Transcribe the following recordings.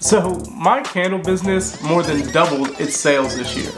So my candle business more than doubled its sales this year.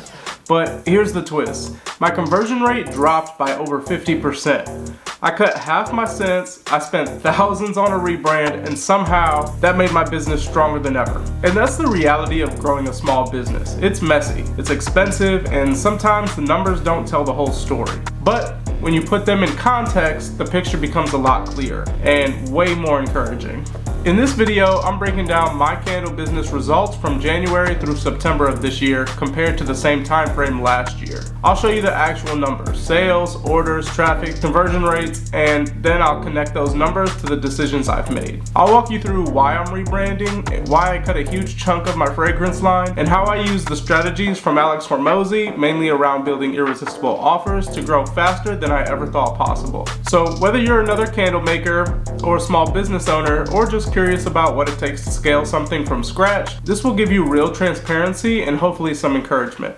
But here's the twist. My conversion rate dropped by over 50%. I cut half my cents, I spent thousands on a rebrand, and somehow that made my business stronger than ever. And that's the reality of growing a small business. It's messy, it's expensive, and sometimes the numbers don't tell the whole story. But when you put them in context, the picture becomes a lot clearer and way more encouraging. In this video, I'm breaking down my candle business results from January through September of this year compared to the same time frame last year. I'll show you the actual numbers, sales, orders, traffic, conversion rates, and then I'll connect those numbers to the decisions I've made. I'll walk you through why I'm rebranding, why I cut a huge chunk of my fragrance line, and how I use the strategies from Alex Hormozi, mainly around building irresistible offers, to grow faster than I ever thought possible. So whether you're another candle maker or a small business owner, or just curious about what it takes to scale something from scratch, this will give you real transparency and hopefully some encouragement.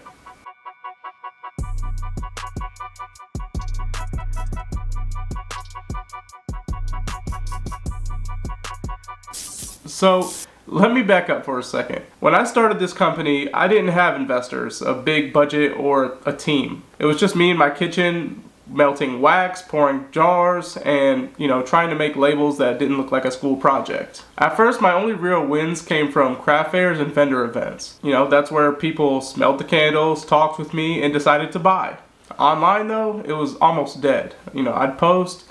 So let me back up for a second. When I started this company, I didn't have investors, a big budget, or a team. It was just me in my kitchen, melting wax, pouring jars, and trying to make labels that didn't look like a school project. At first, my only real wins came from craft fairs and vendor events. That's where people smelled the candles, talked with me, and decided to buy. Online though, it was almost dead. I'd post,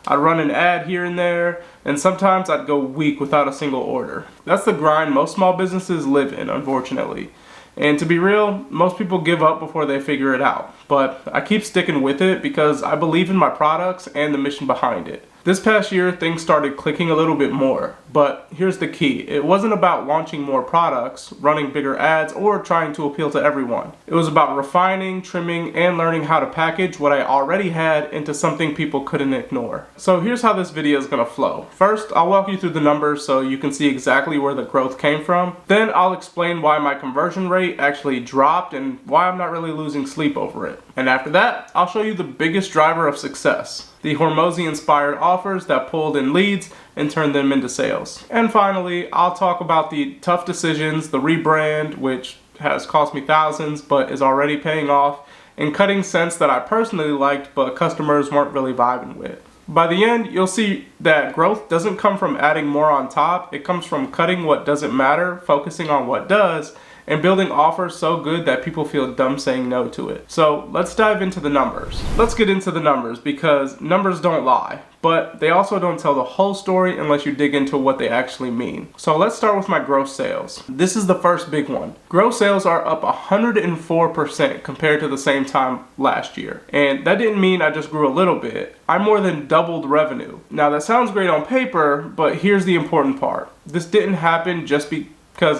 I'd run an ad here and there, and sometimes I'd go a week without a single order. That's the grind most small businesses live in, unfortunately. And to be real, most people give up before they figure it out. But I keep sticking with it because I believe in my products and the mission behind it. This past year, things started clicking a little bit more. But here's the key. It wasn't about launching more products, running bigger ads, or trying to appeal to everyone. It was about refining, trimming, and learning how to package what I already had into something people couldn't ignore. So here's how this video is going to flow. First, I'll walk you through the numbers so you can see exactly where the growth came from. Then I'll explain why my conversion rate actually dropped and why I'm not really losing sleep over it. And after that, I'll show you the biggest driver of success. The Hormozi-inspired offers that pulled in leads and turned them into sales. And finally, I'll talk about the tough decisions, the rebrand, which has cost me thousands but is already paying off, and cutting scents that I personally liked but customers weren't really vibing with. By the end, you'll see that growth doesn't come from adding more on top. It comes from cutting what doesn't matter, focusing on what does, and building offers so good that people feel dumb saying no to it. So let's dive into the numbers. Let's get into the numbers because numbers don't lie, but they also don't tell the whole story unless you dig into what they actually mean. So let's start with my gross sales. This is the first big one. Gross sales are up 104% compared to the same time last year. And that didn't mean I just grew a little bit. I more than doubled revenue. Now that sounds great on paper, but here's the important part. This didn't happen just because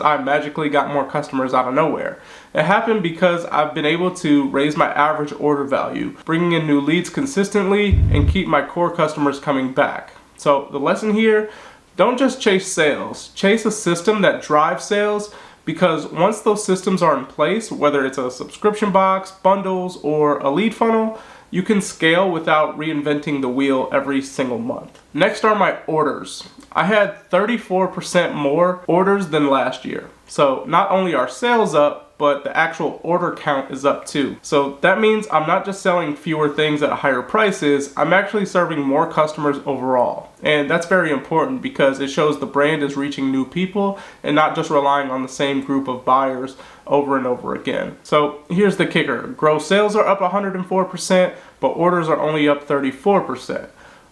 I magically got more customers out of nowhere. It happened because I've been able to raise my average order value, bringing in new leads consistently, and keep my core customers coming back. So the lesson here, don't just chase sales, chase a system that drives sales, because once those systems are in place, whether it's a subscription box, bundles, or a lead funnel, you can scale without reinventing the wheel every single month. Next are my orders. I had 34% more orders than last year. So not only are sales up, but the actual order count is up too. So that means I'm not just selling fewer things at higher prices, I'm actually serving more customers overall. And that's very important because it shows the brand is reaching new people and not just relying on the same group of buyers over and over again. So here's the kicker. Gross sales are up 104%, but orders are only up 34%.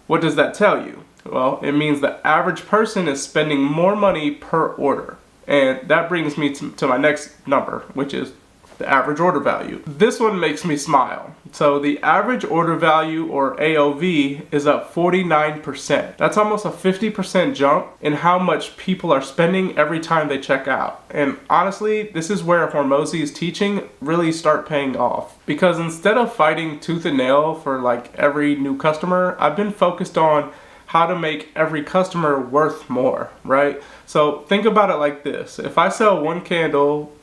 What does that tell you? Well, it means the average person is spending more money per order. And that brings me to my next number, which is the average order value. This one makes me smile. So the average order value, or AOV, is up 49%. That's almost a 50% jump in how much people are spending every time they check out. And honestly, this is where Hormozi's teaching really start paying off. Because instead of fighting tooth and nail for like every new customer, I've been focused on how to make every customer worth more, right? So think about it like this. If I sell one candle,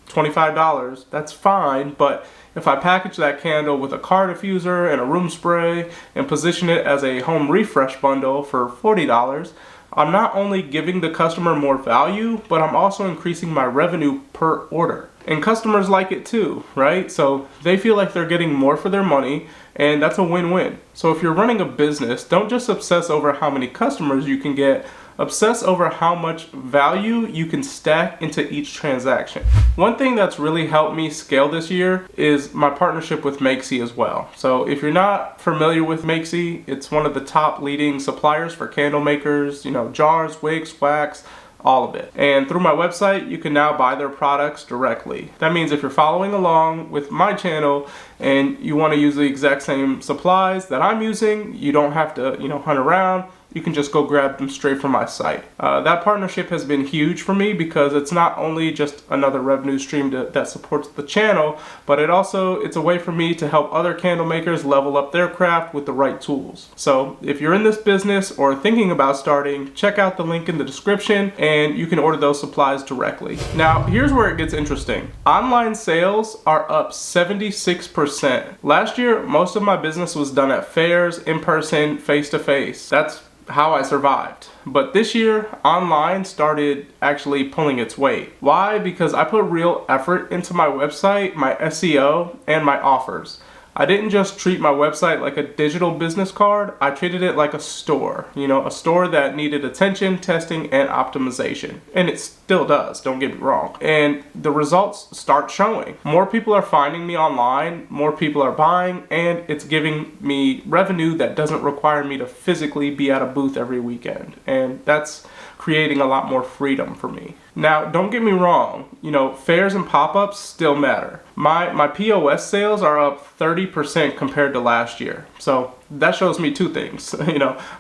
$25, that's fine, but if I package that candle with a car diffuser and a room spray and position it as a home refresh bundle for $40, I'm not only giving the customer more value, but I'm also increasing my revenue per order. And customers like it too, right? So they feel like they're getting more for their money, and that's a win-win. So if you're running a business, don't just obsess over how many customers you can get, obsess over how much value you can stack into each transaction. One thing that's really helped me scale this year is my partnership with Makesy as well. So if you're not familiar with Makesy, it's one of the top leading suppliers for candle makers, jars, wicks, wax, all of it. And through my website, you can now buy their products directly. That means if you're following along with my channel and you want to use the exact same supplies that I'm using, you don't have to, hunt around. You can just go grab them straight from my site. That partnership has been huge for me because it's not only just another revenue stream that supports the channel, but it's a way for me to help other candle makers level up their craft with the right tools. So if you're in this business or thinking about starting, check out the link in the description and you can order those supplies directly. Now, here's where it gets interesting. Online sales are up 76%. Last year, most of my business was done at fairs, in person, face-to-face. That's how I survived. But this year, online started actually pulling its weight. Why? Because I put real effort into my website, my SEO, and my offers. I didn't just treat my website like a digital business card, I treated it like a store. A store that needed attention, testing, and optimization. And it still does, don't get me wrong. And the results start showing. More people are finding me online, more people are buying, and it's giving me revenue that doesn't require me to physically be at a booth every weekend. And that's creating a lot more freedom for me. Now, don't get me wrong, fairs and pop-ups still matter. My POS sales are up 30% compared to last year. So that shows me two things.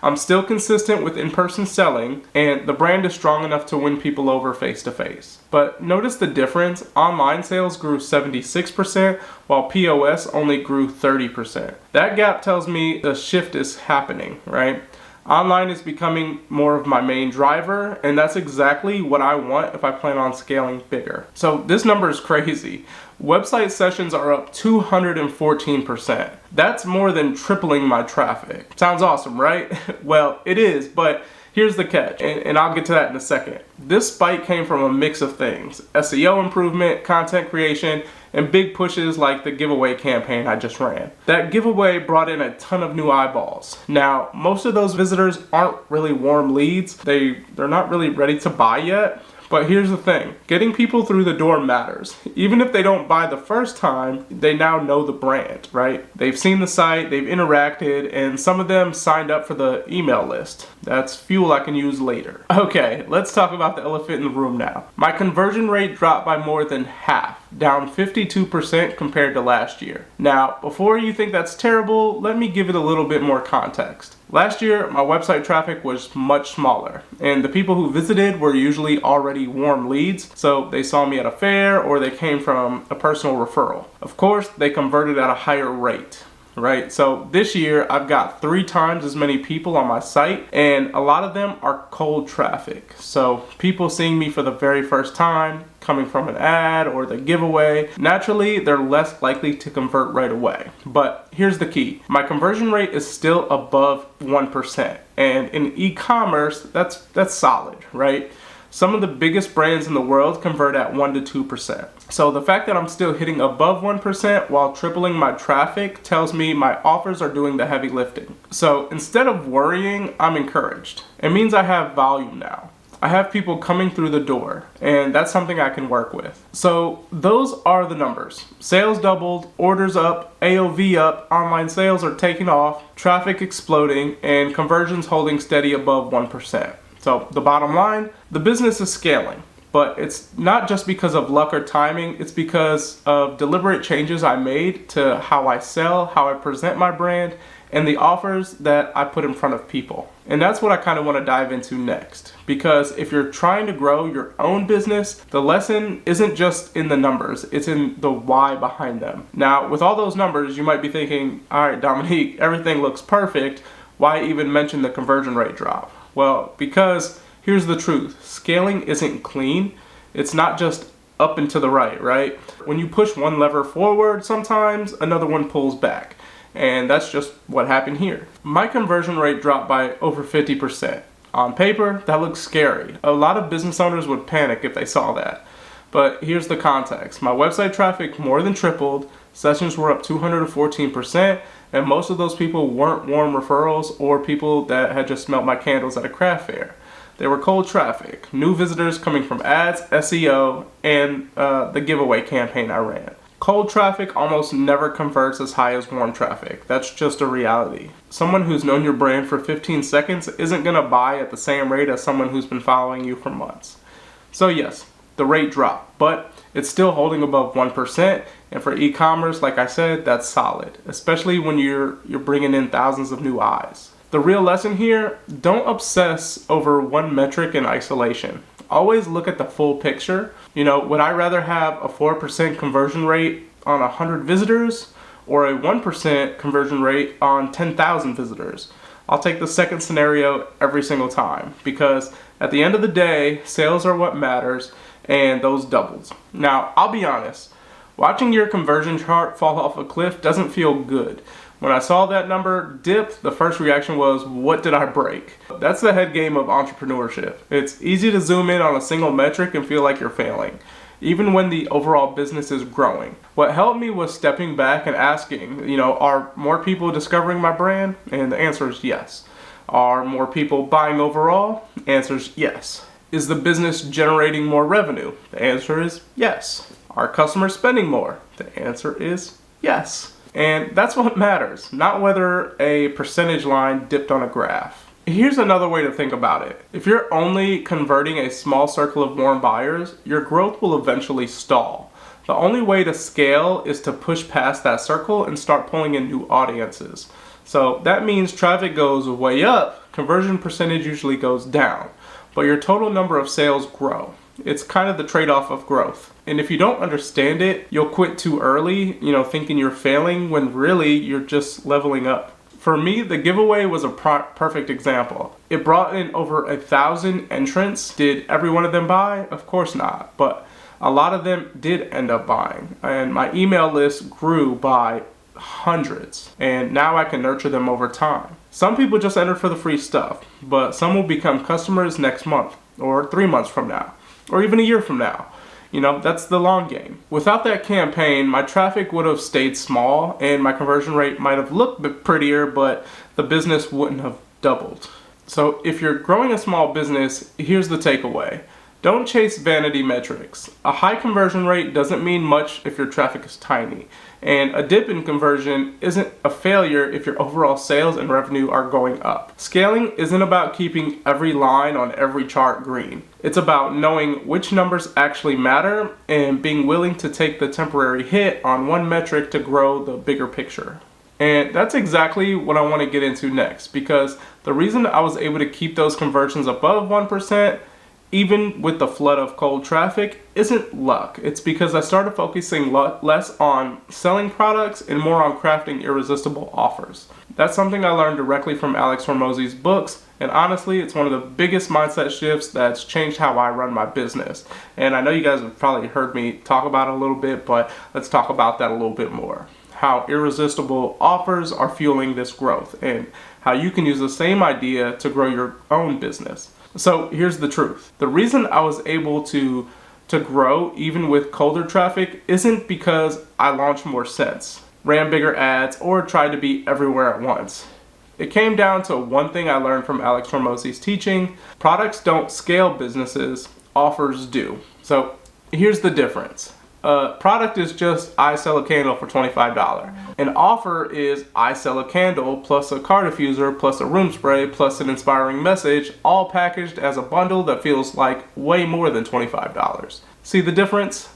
I'm still consistent with in-person selling, and the brand is strong enough to win people over face-to-face. But notice the difference. Online sales grew 76%, while POS only grew 30%. That gap tells me the shift is happening, right? Online is becoming more of my main driver, and that's exactly what I want if I plan on scaling bigger. So this number is crazy. Website sessions are up 214%. That's more than tripling my traffic. Sounds awesome, right? Well, it is, but here's the catch, and I'll get to that in a second. This spike came from a mix of things: SEO improvement, content creation, and big pushes like the giveaway campaign I just ran. That giveaway brought in a ton of new eyeballs. Now, most of those visitors aren't really warm leads. They're not really ready to buy yet. But here's the thing, getting people through the door matters. Even if they don't buy the first time, they now know the brand, right? They've seen the site, they've interacted, and some of them signed up for the email list. That's fuel I can use later. Okay, let's talk about the elephant in the room now. My conversion rate dropped by more than half, down 52% compared to last year. Now, before you think that's terrible, let me give it a little bit more context. Last year, my website traffic was much smaller, and the people who visited were usually already warm leads, so they saw me at a fair or they came from a personal referral. Of course, they converted at a higher rate, right? So this year, I've got 3 times as many people on my site, and a lot of them are cold traffic. So people seeing me for the very first time, coming from an ad or the giveaway, naturally they're less likely to convert right away. But here's the key. My conversion rate is still above 1%. And in e-commerce, that's solid, right? Some of the biggest brands in the world convert at 1 to 2%. So the fact that I'm still hitting above 1% while tripling my traffic tells me my offers are doing the heavy lifting. So instead of worrying, I'm encouraged. It means I have volume now. I have people coming through the door, and that's something I can work with. So those are the numbers. Sales doubled, orders up, AOV up, online sales are taking off, traffic exploding, and conversions holding steady above 1%. So the bottom line, the business is scaling. But it's not just because of luck or timing, it's because of deliberate changes I made to how I sell, how I present my brand, and the offers that I put in front of people. And that's what I kind of want to dive into next. Because if you're trying to grow your own business, the lesson isn't just in the numbers, it's in the why behind them. Now, with all those numbers, you might be thinking, all right, Dominique, everything looks perfect. Why even mention the conversion rate drop? Well, because here's the truth. Scaling isn't clean. It's not just up and to the right? When you push one lever forward, sometimes another one pulls back. And that's just what happened here. My conversion rate dropped by over 50%. On paper, that looks scary. A lot of business owners would panic if they saw that. But here's the context. My website traffic more than tripled, sessions were up 214%, and most of those people weren't warm referrals or people that had just smelled my candles at a craft fair. They were cold traffic, new visitors coming from ads, SEO, and the giveaway campaign I ran. Cold traffic almost never converts as high as warm traffic. That's just a reality. Someone who's known your brand for 15 seconds isn't going to buy at the same rate as someone who's been following you for months. So yes, the rate dropped, but it's still holding above 1%, and for e-commerce, like I said, that's solid, especially when you're bringing in thousands of new eyes. The real lesson here, don't obsess over one metric in isolation. Always look at the full picture. Would I rather have a 4% conversion rate on 100 visitors or a 1% conversion rate on 10,000 visitors? I'll take the second scenario every single time, because at the end of the day, sales are what matters, and those doubles. Now, I'll be honest, watching your conversion chart fall off a cliff doesn't feel good. When I saw that number dip, the first reaction was, what did I break? That's the head game of entrepreneurship. It's easy to zoom in on a single metric and feel like you're failing, even when the overall business is growing. What helped me was stepping back and asking, are more people discovering my brand? And the answer is yes. Are more people buying overall? The answer is yes. Is the business generating more revenue? The answer is yes. Are customers spending more? The answer is yes. And that's what matters, not whether a percentage line dipped on a graph. Here's another way to think about it. If you're only converting a small circle of warm buyers, your growth will eventually stall. The only way to scale is to push past that circle and start pulling in new audiences. So that means traffic goes way up, conversion percentage usually goes down, but your total number of sales grow. It's kind of the trade-off of growth. And if you don't understand it, you'll quit too early, thinking you're failing when really you're just leveling up. For me, the giveaway was a perfect example. It brought in over 1,000 entrants. Did every one of them buy? Of course not. But a lot of them did end up buying. And my email list grew by hundreds. And now I can nurture them over time. Some people just entered for the free stuff, but some will become customers next month, or 3 months from now, or even a year from now. That's the long game. Without that campaign, my traffic would have stayed small and my conversion rate might have looked prettier, but the business wouldn't have doubled. So if you're growing a small business, here's the takeaway. Don't chase vanity metrics. A high conversion rate doesn't mean much if your traffic is tiny. And a dip in conversion isn't a failure if your overall sales and revenue are going up. Scaling isn't about keeping every line on every chart green. It's about knowing which numbers actually matter and being willing to take the temporary hit on one metric to grow the bigger picture. And that's exactly what I want to get into next, because the reason I was able to keep those conversions above 1%, even with the flood of cold traffic, isn't luck. It's because I started focusing less on selling products and more on crafting irresistible offers. That's something I learned directly from Alex Hormozi's books, and honestly, it's one of the biggest mindset shifts that's changed how I run my business. And I know you guys have probably heard me talk about it a little bit, but let's talk about that a little bit more. How irresistible offers are fueling this growth, and how you can use the same idea to grow your own business. So here's the truth. The reason I was able to grow even with colder traffic isn't because I launched more scents, ran bigger ads, or tried to be everywhere at once. It came down to one thing I learned from Alex Hormozi's teaching. Products don't scale businesses, offers do. So here's the difference. A product is just, I sell a candle for $25. An offer is, I sell a candle plus a car diffuser plus a room spray plus an inspiring message, all packaged as a bundle that feels like way more than $25. See the difference?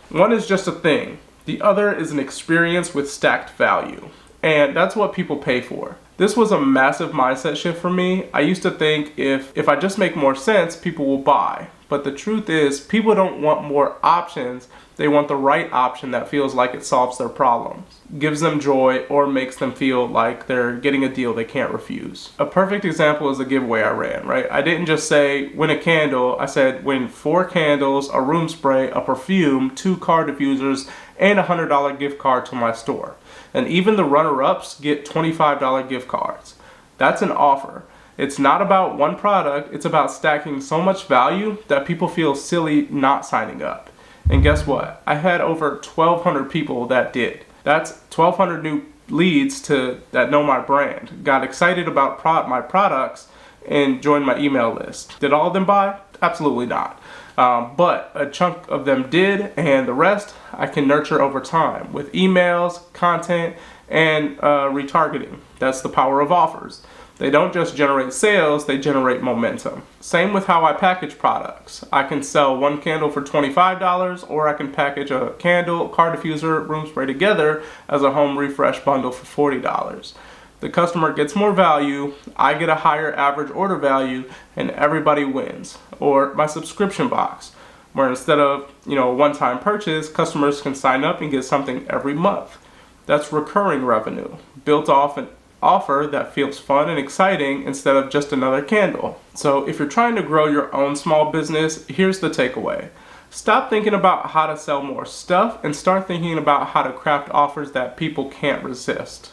One is just a thing. The other is an experience with stacked value. And that's what people pay for. This was a massive mindset shift for me. I used to think if I just make more sense, people will buy. But the truth is, people don't want more options. They want the right option that feels like it solves their problems, gives them joy, or makes them feel like they're getting a deal they can't refuse. A perfect example is the giveaway I ran, right? I didn't just say, win a candle. I said, win 4 candles, a room spray, a perfume, 2 car diffusers, and a $100 gift card to my store. And even the runner-ups get $25 gift cards. That's an offer. It's not about one product, it's about stacking so much value that people feel silly not signing up. And guess what? I had over 1,200 people that did. That's 1,200 new leads that know my brand, got excited about my products, and joined my email list. Did all of them buy? Absolutely not. But a chunk of them did, and the rest I can nurture over time with emails, content, and retargeting. That's the power of offers. They don't just generate sales, they generate momentum. Same with how I package products. I can sell one candle for $25, or I can package a candle, car diffuser, room spray together as a home refresh bundle for $40. The customer gets more value, I get a higher average order value, and everybody wins. Or my subscription box, where instead of a one-time purchase, customers can sign up and get something every month. That's recurring revenue, built off an offer that feels fun and exciting instead of just another candle. So if you're trying to grow your own small business, here's the takeaway. Stop thinking about how to sell more stuff and start thinking about how to craft offers that people can't resist.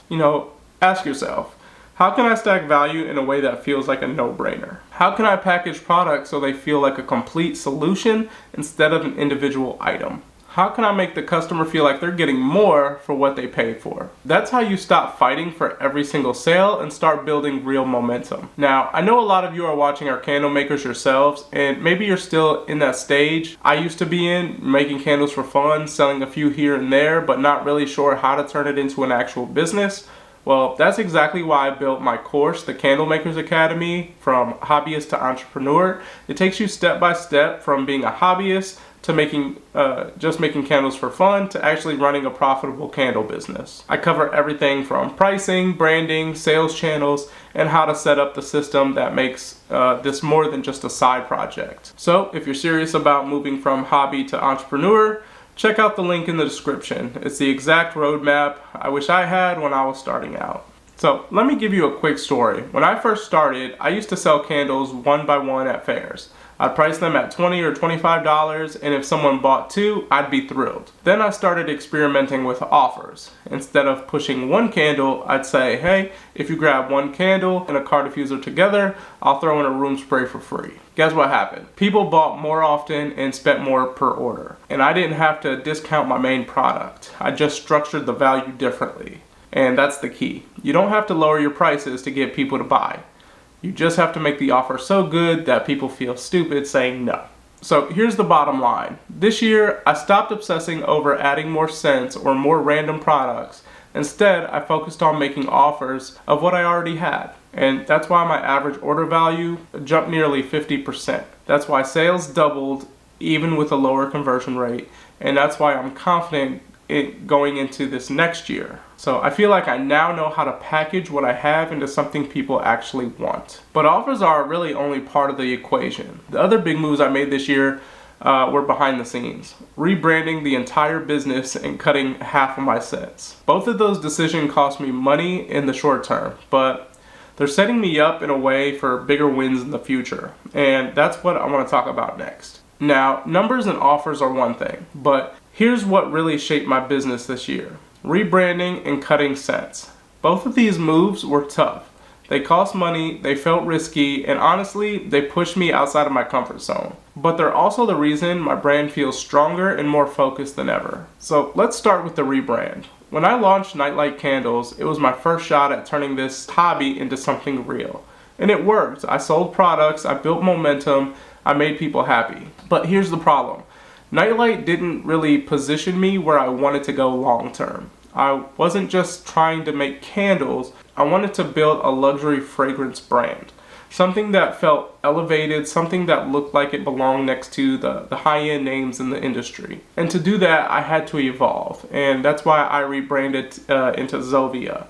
Ask yourself, how can I stack value in a way that feels like a no-brainer? How can I package products so they feel like a complete solution instead of an individual item? How can I make the customer feel like they're getting more for what they paid for? That's how you stop fighting for every single sale and start building real momentum. Now, I know a lot of you are watching our candle makers yourselves, and maybe you're still in that stage I used to be in, making candles for fun, selling a few here and there, but not really sure how to turn it into an actual business. Well, that's exactly why I built my course, the Candle Makers Academy, from hobbyist to entrepreneur. It takes you step by step from being a hobbyist to just making candles for fun to actually running a profitable candle business. I cover everything from pricing, branding, sales channels, and how to set up the system that makes this more than just a side project. So if you're serious about moving from hobby to entrepreneur, check out the link in the description. It's the exact roadmap I wish I had when I was starting out. So let me give you a quick story. When I first started, I used to sell candles one by one at fairs. I'd price them at $20 or $25, and if someone bought two, I'd be thrilled. Then I started experimenting with offers. Instead of pushing one candle, I'd say, hey, if you grab one candle and a car diffuser together, I'll throw in a room spray for free. Guess what happened? People bought more often and spent more per order. And I didn't have to discount my main product. I just structured the value differently. And that's the key. You don't have to lower your prices to get people to buy. You just have to make the offer so good that people feel stupid saying no. So here's the bottom line. This year, I stopped obsessing over adding more scents or more random products. Instead, I focused on making offers of what I already had. And that's why my average order value jumped nearly 50%. That's why sales doubled even with a lower conversion rate. And that's why I'm confident going into this next year. So I feel like I now know how to package what I have into something people actually want. But offers are really only part of the equation. The other big moves I made this year were behind the scenes, rebranding the entire business and cutting half of my scents. Both of those decisions cost me money in the short term, but they're setting me up in a way for bigger wins in the future. And that's what I want to talk about next. Now, numbers and offers are one thing, but here's what really shaped my business this year. Rebranding and cutting scents. Both of these moves were tough. They cost money, they felt risky, and honestly, they pushed me outside of my comfort zone. But they're also the reason my brand feels stronger and more focused than ever. So let's start with the rebrand. When I launched Nightlight Candles, it was my first shot at turning this hobby into something real. And it worked. I sold products, I built momentum, I made people happy. But here's the problem. Nightlight didn't really position me where I wanted to go long term. I wasn't just trying to make candles, I wanted to build a luxury fragrance brand. Something that felt elevated, something that looked like it belonged next to the high-end names in the industry. And to do that, I had to evolve. And that's why I rebranded into Zovia.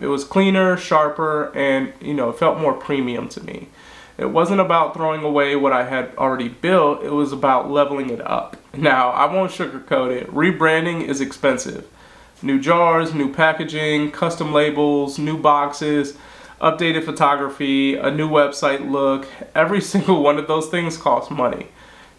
It was cleaner, sharper, and it felt more premium to me. It wasn't about throwing away what I had already built, it was about leveling it up. Now, I won't sugarcoat it. Rebranding is expensive. New jars, new packaging, custom labels, new boxes, updated photography, a new website look. Every single one of those things costs money,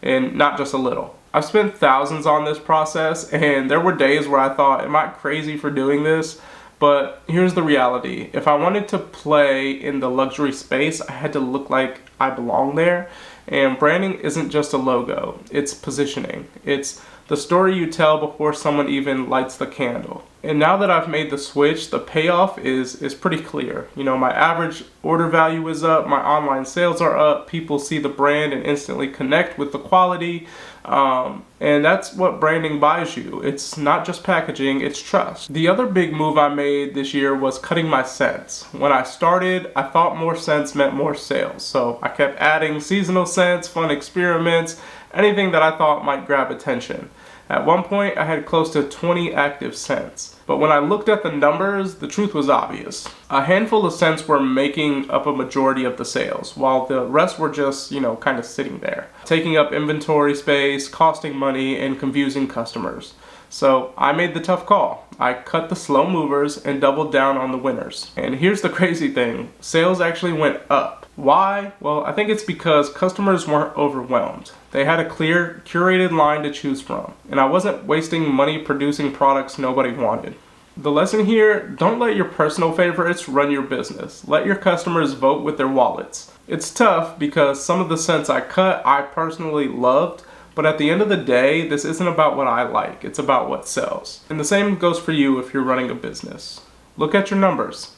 and not just a little. I've spent thousands on this process, and there were days where I thought, am I crazy for doing this? But here's the reality. If I wanted to play in the luxury space, I had to look like I belong there. And branding isn't just a logo, it's positioning. It's the story you tell before someone even lights the candle. And now that I've made the switch, the payoff is pretty clear. You know, my average order value is up, my online sales are up, people see the brand and instantly connect with the quality. And that's what branding buys you. It's not just packaging, it's trust. The other big move I made this year was cutting my scents. When I started, I thought more scents meant more sales. So I kept adding seasonal scents, fun experiments, anything that I thought might grab attention. At one point, I had close to 20 active scents. But when I looked at the numbers, the truth was obvious. A handful of scents were making up a majority of the sales, while the rest were just, kind of sitting there, taking up inventory space, costing money, and confusing customers. So I made the tough call. I cut the slow movers and doubled down on the winners. And here's the crazy thing, sales actually went up. Why? Well, I think it's because customers weren't overwhelmed. They had a clear, curated line to choose from, and I wasn't wasting money producing products nobody wanted. The lesson here, don't let your personal favorites run your business. Let your customers vote with their wallets. It's tough because some of the scents I cut, I personally loved, but at the end of the day, this isn't about what I like, it's about what sells. And the same goes for you if you're running a business. Look at your numbers,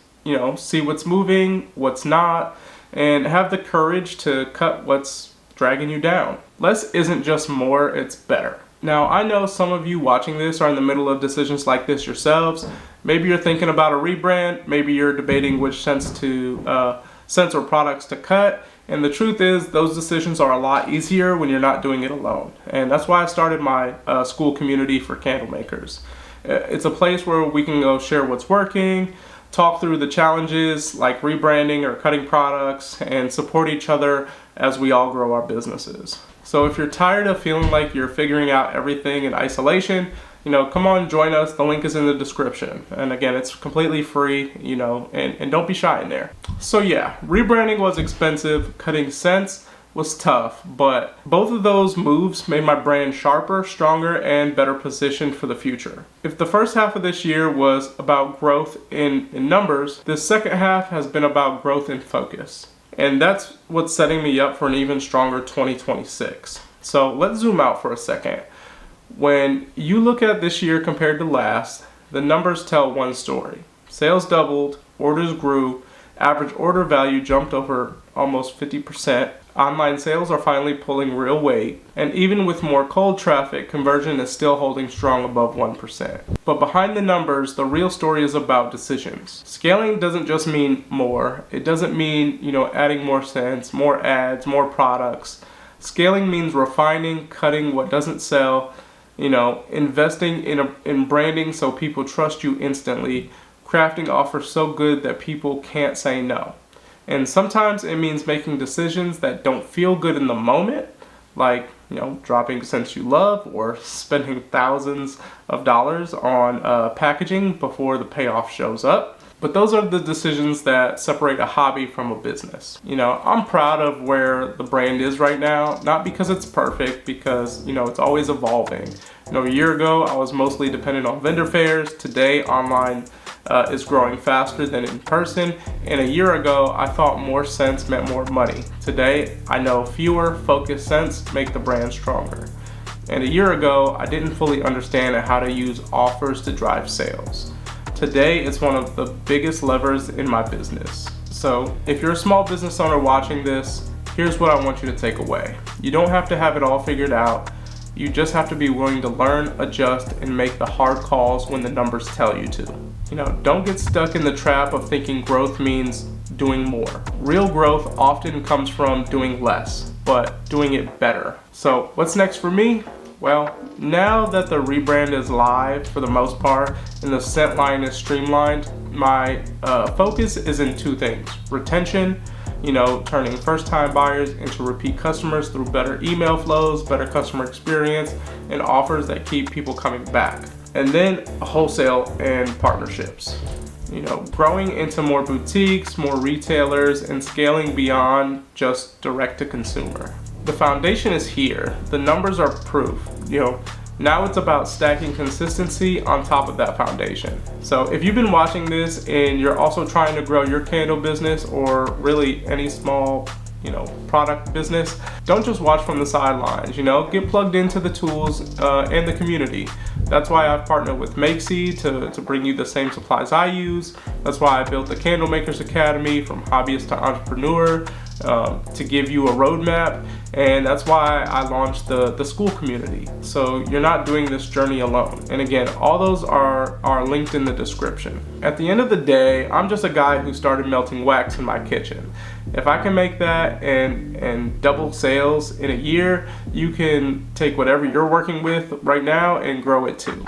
see what's moving, what's not, and have the courage to cut what's dragging you down. Less isn't just more, it's better. Now, I know some of you watching this are in the middle of decisions like this yourselves. Maybe you're thinking about a rebrand, maybe you're debating which scents or products to cut, and the truth is those decisions are a lot easier when you're not doing it alone. And that's why I started my school community for candle makers. It's a place where we can go share what's working, talk through the challenges like rebranding or cutting products, and support each other as we all grow our businesses. So if you're tired of feeling like you're figuring out everything in isolation, come on, join us. The link is in the description. And again, it's completely free, and don't be shy in there. So yeah, rebranding was expensive, cutting scents was tough, but both of those moves made my brand sharper, stronger, and better positioned for the future. If the first half of this year was about growth in numbers, this second half has been about growth in focus. And that's what's setting me up for an even stronger 2026. So let's zoom out for a second. When you look at this year compared to last, the numbers tell one story. Sales doubled, orders grew, average order value jumped over almost 50%. Online sales are finally pulling real weight, and even with more cold traffic, conversion is still holding strong above 1%. But behind the numbers, the real story is about decisions. Scaling doesn't just mean more. It doesn't mean, adding more scents, more ads, more products. Scaling means refining, cutting what doesn't sell, investing in branding so people trust you instantly, crafting offers so good that people can't say no. And sometimes it means making decisions that don't feel good in the moment, like, dropping scents you love or spending thousands of dollars on packaging before the payoff shows up. But those are the decisions that separate a hobby from a business. I'm proud of where the brand is right now, not because it's perfect, because, it's always evolving. A year ago, I was mostly dependent on vendor fairs. Today, online is growing faster than in person. And a year ago, I thought more scents meant more money. Today, I know fewer focused scents make the brand stronger. And a year ago, I didn't fully understand how to use offers to drive sales. Today, it's one of the biggest levers in my business. So if you're a small business owner watching this, here's what I want you to take away. You don't have to have it all figured out. You just have to be willing to learn, adjust, and make the hard calls when the numbers tell you to. Don't get stuck in the trap of thinking growth means doing more. Real growth often comes from doing less, but doing it better. So what's next for me? Well, now that the rebrand is live for the most part and the scent line is streamlined, my focus is in two things: retention, turning first-time buyers into repeat customers through better email flows, better customer experience, and offers that keep people coming back. And then wholesale and partnerships. Growing into more boutiques, more retailers, and scaling beyond just direct to consumer. The foundation is here. The numbers are proof. Now it's about stacking consistency on top of that foundation. So if you've been watching this and you're also trying to grow your candle business, or really any small product business, don't just watch from the sidelines. Get plugged into the tools and the community. That's why I've partnered with Makesy to bring you the same supplies I use. That's why I built the Candle Makers Academy, from hobbyist to entrepreneur, to give you a roadmap. And that's why I launched the school community. So you're not doing this journey alone. And again, all those are linked in the description. At the end of the day, I'm just a guy who started melting wax in my kitchen. If I can make that and double sales in a year, you can take whatever you're working with right now and grow it too.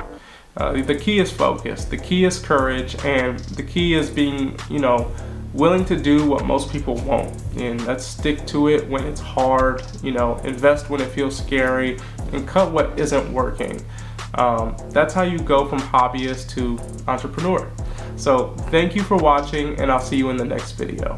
The key is focus, the key is courage, and the key is being, willing to do what most people won't. And let's stick to it when it's hard, invest when it feels scary, and cut what isn't working. That's how you go from hobbyist to entrepreneur. So thank you for watching, and I'll see you in the next video.